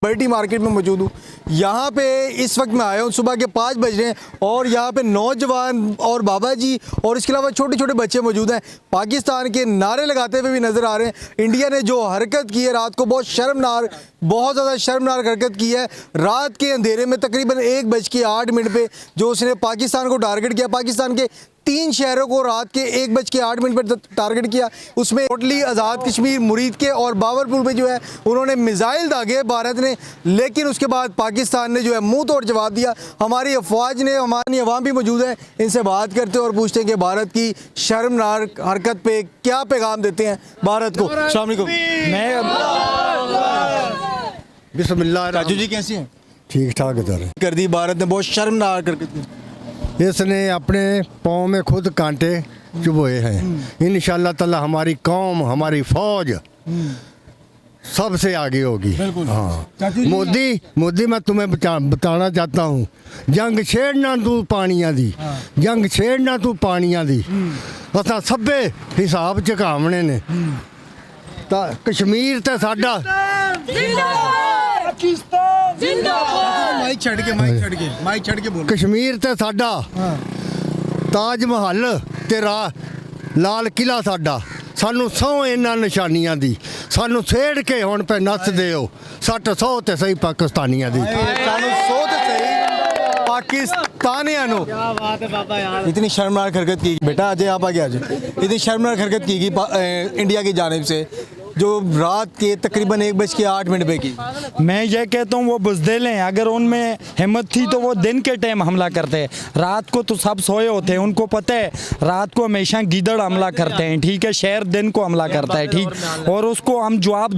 Bertie market में मौजूद हूँ। यहाँ पे इस वक्त मैं आया हूँ, सुबह के 5 बज रहे हैं और यहाँ पे नौजवान और बाबा जी और इसके अलावा छोटे छोटे बच्चे मौजूद हैं। पाकिस्तान के नारे लगाते हुए भी नज़र आ रहे हैं। इंडिया ने जो हरकत की है रात को, बहुत ज़्यादा शर्मनाक हरकत की है। रात के अंधेरे में तकरीबन 1:08 पे जो उसने पाकिस्तान को टारगेट किया, पाकिस्तान के 3 शहरों को रात के 1:08 पर टारगेट किया। उसमें टोटली आज़ाद कश्मीर, मुरीद के और बाबरपुर में जो है उन्होंने मिसाइल दागे भारत ने, लेकिन उसके बाद पाकिस्तान ने जो है मुंह तोड़ जवाब दिया। हमारी अफवाज ने, हमारी अवाम भी मौजूद है, इनसे बात करते हैं और पूछते हैं कि भारत की शर्मनाक हरकत पे क्या पैगाम देते हैं भारत को। अस्सलाम वालेकुम। बिस्मिल्लाह। राजू जी कैसे हैं? ठीक ठाक इधर कर दी भारत ने, बहुत शर्मनाक हरकत की। इसने अपने पाँव में खुद कांटे चुभोए हैं। इंशाअल्लाह ताला हमारी कौम, हमारी फौज सबसे आगे होगी। हाँ मोदी मैं तुम्हें बताना चाहता हूँ, जंग छेड़ना तू पानिया दी, जंग छेड़ना तू पानिया दी। असा सभे हिसाब चुकावने ने। कश्मीर ते साडा माइक छड़ के बोलो। कश्मीर ते साडा, ताज महल ते लाल किला साडा। सानू 100 इन्हां निशानियां दी, सानू छेड़ के हुण पे नस दिओ। 100 ते सही पाकिस्तानियां दी। सानू 100 ते सही पाकिस्तानियां नो। क्या बात है बाबा यार, इतनी शर्मनाक हरकत की बेटा। अजय आप आगे आ जाओ। इतनी शर्मनाक हरकत की इंडिया की जानिब से जो रात के तकरीबन 1:08 पे की। मैं ये कहता हूँ वो बुज़दिल हैं। अगर उनमें हिम्मत थी तो वो दिन के टाइम हमला करते। रात को तो सब सोए होते हैं, उनको पता है रात को हमेशा गीदड़ हमला करते हैं, ठीक है। शहर दिन को हमला करता है, ठीक, और उसको हम जवाब